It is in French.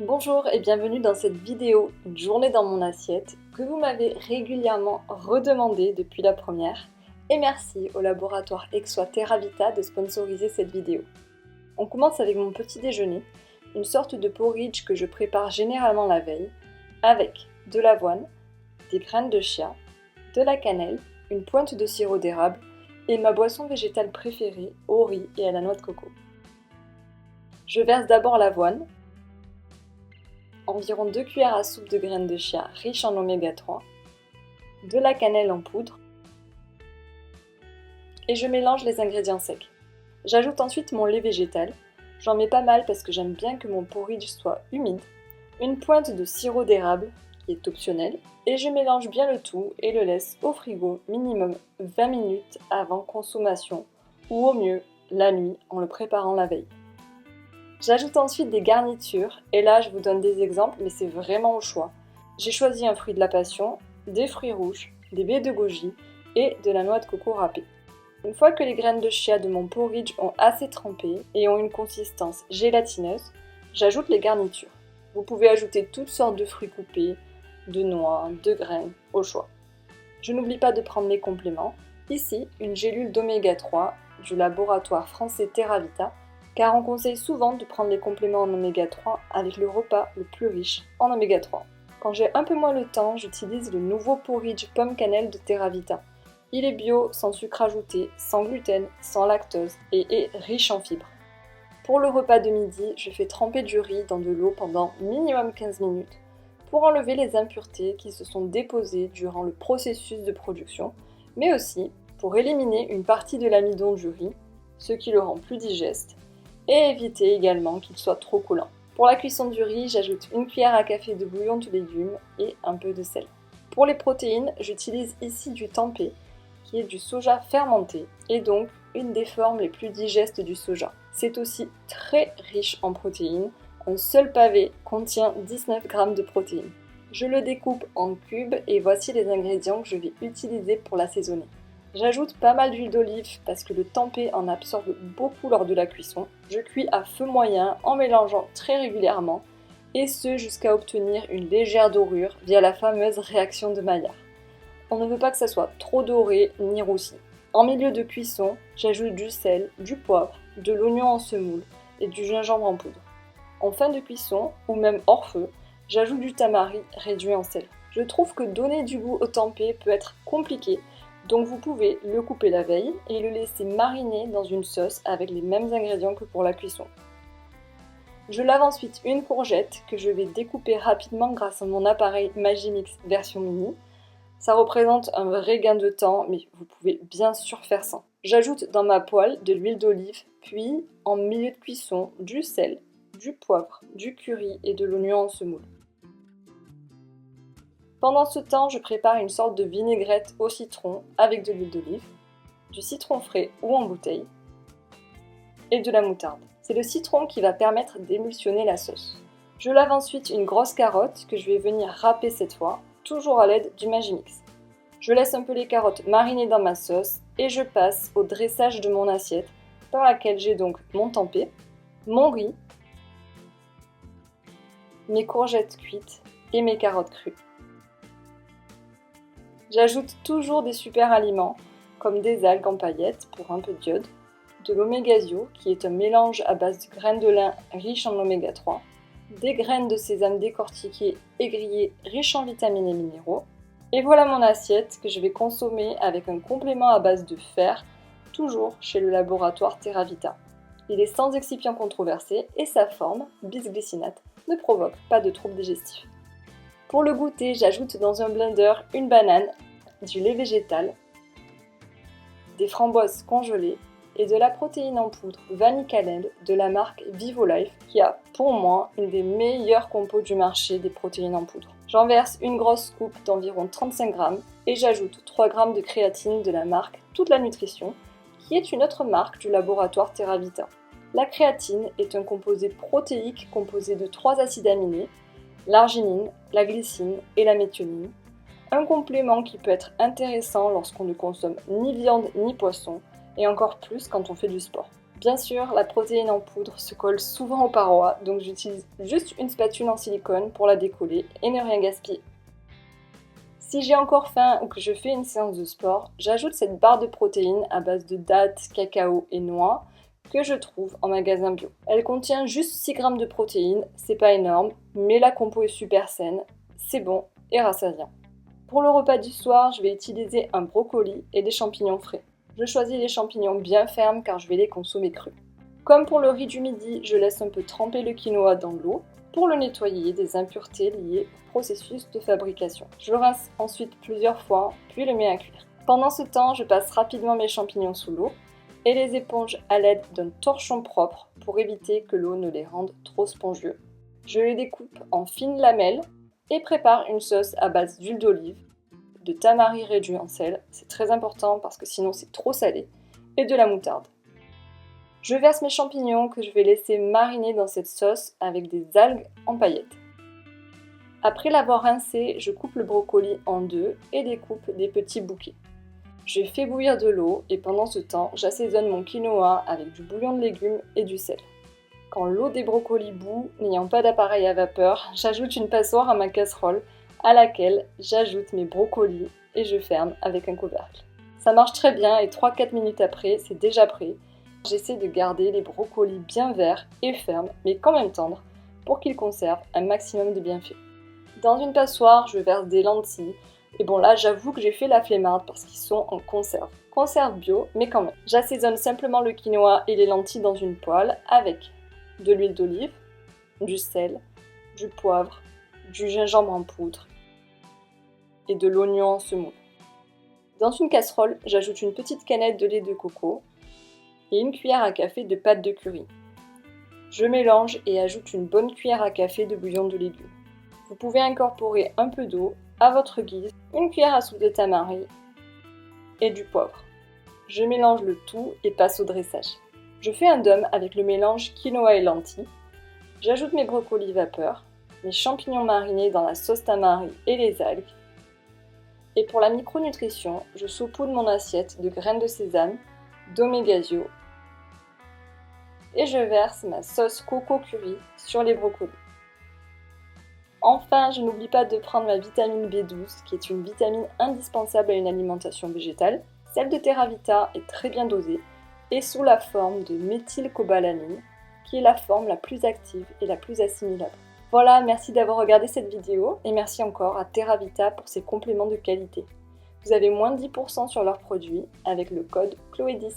Bonjour et bienvenue dans cette vidéo Une journée dans mon assiette que vous m'avez régulièrement redemandé depuis la première et merci au laboratoire Exois Terravita de sponsoriser cette vidéo. On commence avec mon petit déjeuner, une sorte de porridge que je prépare généralement la veille avec de l'avoine, des graines de chia, de la cannelle, une pointe de sirop d'érable et ma boisson végétale préférée au riz et à la noix de coco. Je verse d'abord l'avoine, environ 2 cuillères à soupe de graines de chia riches en oméga 3, de la cannelle en poudre et je mélange les ingrédients secs. J'ajoute ensuite mon lait végétal, j'en mets pas mal parce que j'aime bien que mon porridge soit humide, une pointe de sirop d'érable qui est optionnel et je mélange bien le tout et le laisse au frigo minimum 20 minutes avant consommation ou au mieux la nuit en le préparant la veille. J'ajoute ensuite des garnitures, et là je vous donne des exemples, mais c'est vraiment au choix. J'ai choisi un fruit de la passion, des fruits rouges, des baies de goji et de la noix de coco râpée. Une fois que les graines de chia de mon porridge ont assez trempé et ont une consistance gélatineuse, j'ajoute les garnitures. Vous pouvez ajouter toutes sortes de fruits coupés, de noix, de graines, au choix. Je n'oublie pas de prendre mes compléments. Ici, une gélule d'oméga 3 du laboratoire français Terravita, car on conseille souvent de prendre les compléments en oméga 3 avec le repas le plus riche en oméga 3. Quand j'ai un peu moins le temps, j'utilise le nouveau porridge pomme cannelle de Terravita. Il est bio, sans sucre ajouté, sans gluten, sans lactose et est riche en fibres. Pour le repas de midi, je fais tremper du riz dans de l'eau pendant minimum 15 minutes pour enlever les impuretés qui se sont déposées durant le processus de production, mais aussi pour éliminer une partie de l'amidon du riz, ce qui le rend plus digeste, et éviter également qu'il soit trop collant. Pour la cuisson du riz, j'ajoute une cuillère à café de bouillon de légumes et un peu de sel. Pour les protéines, j'utilise ici du tempeh, qui est du soja fermenté, et donc une des formes les plus digestes du soja. C'est aussi très riche en protéines, un seul pavé contient 19 g de protéines. Je le découpe en cubes et voici les ingrédients que je vais utiliser pour l'assaisonner. J'ajoute pas mal d'huile d'olive parce que le tempeh en absorbe beaucoup lors de la cuisson. Je cuis à feu moyen en mélangeant très régulièrement et ce jusqu'à obtenir une légère dorure via la fameuse réaction de Maillard. On ne veut pas que ça soit trop doré ni roussi. En milieu de cuisson, j'ajoute du sel, du poivre, de l'oignon en semoule et du gingembre en poudre. En fin de cuisson, ou même hors feu, j'ajoute du tamari réduit en sel. Je trouve que donner du goût au tempeh peut être compliqué, donc vous pouvez le couper la veille et le laisser mariner dans une sauce avec les mêmes ingrédients que pour la cuisson. Je lave ensuite une courgette que je vais découper rapidement grâce à mon appareil Magimix version mini. Ça représente un vrai gain de temps, mais vous pouvez bien sûr faire sans. J'ajoute dans ma poêle de l'huile d'olive, puis en milieu de cuisson du sel, du poivre, du curry et de l'oignon en semoule. Pendant ce temps, je prépare une sorte de vinaigrette au citron avec de l'huile d'olive, du citron frais ou en bouteille et de la moutarde. C'est le citron qui va permettre d'émulsionner la sauce. Je lave ensuite une grosse carotte que je vais venir râper cette fois, toujours à l'aide du Magimix. Je laisse un peu les carottes mariner dans ma sauce et je passe au dressage de mon assiette dans laquelle j'ai donc mon tempeh, mon riz, mes courgettes cuites et mes carottes crues. J'ajoute toujours des super aliments comme des algues en paillettes pour un peu d'iode, de l'omégasio qui est un mélange à base de graines de lin riches en oméga 3, des graines de sésame décortiquées et grillées riches en vitamines et minéraux. Et voilà mon assiette que je vais consommer avec un complément à base de fer, toujours chez le laboratoire Terravita. Il est sans excipient controversé et sa forme, bisglycinate, ne provoque pas de troubles digestifs. Pour le goûter, j'ajoute dans un blender une banane, du lait végétal, des framboises congelées et de la protéine en poudre vanille cannelle de la marque Vivolife qui a pour moi une des meilleures compos du marché des protéines en poudre. J'en verse une grosse scoop d'environ 35 g et j'ajoute 3 g de créatine de la marque Toute la Nutrition qui est une autre marque du laboratoire Terravita. La créatine est un composé protéique composé de 3 acides aminés, l'arginine, la glycine et la méthionine, un complément qui peut être intéressant lorsqu'on ne consomme ni viande ni poisson, et encore plus quand on fait du sport. Bien sûr, la protéine en poudre se colle souvent aux parois, donc j'utilise juste une spatule en silicone pour la décoller et ne rien gaspiller. Si j'ai encore faim ou que je fais une séance de sport, j'ajoute cette barre de protéines à base de dattes, cacao et noix que je trouve en magasin bio. Elle contient juste 6 grammes de protéines, c'est pas énorme, mais la compo est super saine, c'est bon et rassasiant. Pour le repas du soir, je vais utiliser un brocoli et des champignons frais. Je choisis les champignons bien fermes car je vais les consommer crus. Comme pour le riz du midi, je laisse un peu tremper le quinoa dans l'eau pour le nettoyer des impuretés liées au processus de fabrication. Je le rince ensuite plusieurs fois, puis le mets à cuire. Pendant ce temps, je passe rapidement mes champignons sous l'eau et les éponge à l'aide d'un torchon propre pour éviter que l'eau ne les rende trop spongieux. Je les découpe en fines lamelles et prépare une sauce à base d'huile d'olive, de tamari réduit en sel, c'est très important parce que sinon c'est trop salé, et de la moutarde. Je verse mes champignons que je vais laisser mariner dans cette sauce avec des algues en paillettes. Après l'avoir rincé, je coupe le brocoli en deux et découpe des petits bouquets. Je fais bouillir de l'eau et pendant ce temps, j'assaisonne mon quinoa avec du bouillon de légumes et du sel. Quand l'eau des brocolis bout, n'ayant pas d'appareil à vapeur, j'ajoute une passoire à ma casserole à laquelle j'ajoute mes brocolis et je ferme avec un couvercle. Ça marche très bien et 3-4 minutes après, c'est déjà prêt. J'essaie de garder les brocolis bien verts et fermes, mais quand même tendres, pour qu'ils conservent un maximum de bienfaits. Dans une passoire, je verse des lentilles. Et bon là, j'avoue que j'ai fait la flemmarde parce qu'ils sont en conserve. Conserve bio, mais quand même. J'assaisonne simplement le quinoa et les lentilles dans une poêle avec de l'huile d'olive, du sel, du poivre, du gingembre en poudre et de l'oignon en semoule. Dans une casserole, j'ajoute une petite canette de lait de coco et une cuillère à café de pâte de curry. Je mélange et ajoute une bonne cuillère à café de bouillon de légumes. Vous pouvez incorporer un peu d'eau à votre guise, une cuillère à soupe de tamari et du poivre. Je mélange le tout et passe au dressage. Je fais un dôme avec le mélange quinoa et lentilles. J'ajoute mes brocolis vapeur, mes champignons marinés dans la sauce tamari et les algues. Et pour la micronutrition, je saupoudre mon assiette de graines de sésame, d'omégasio et je verse ma sauce coco curry sur les brocolis. Enfin, je n'oublie pas de prendre ma vitamine B12, qui est une vitamine indispensable à une alimentation végétale. Celle de TerraVita est très bien dosée et sous la forme de méthylcobalamin, qui est la forme la plus active et la plus assimilable. Voilà, merci d'avoir regardé cette vidéo et merci encore à TerraVita pour ses compléments de qualité. Vous avez moins de 10% sur leurs produits avec le code Chloé10.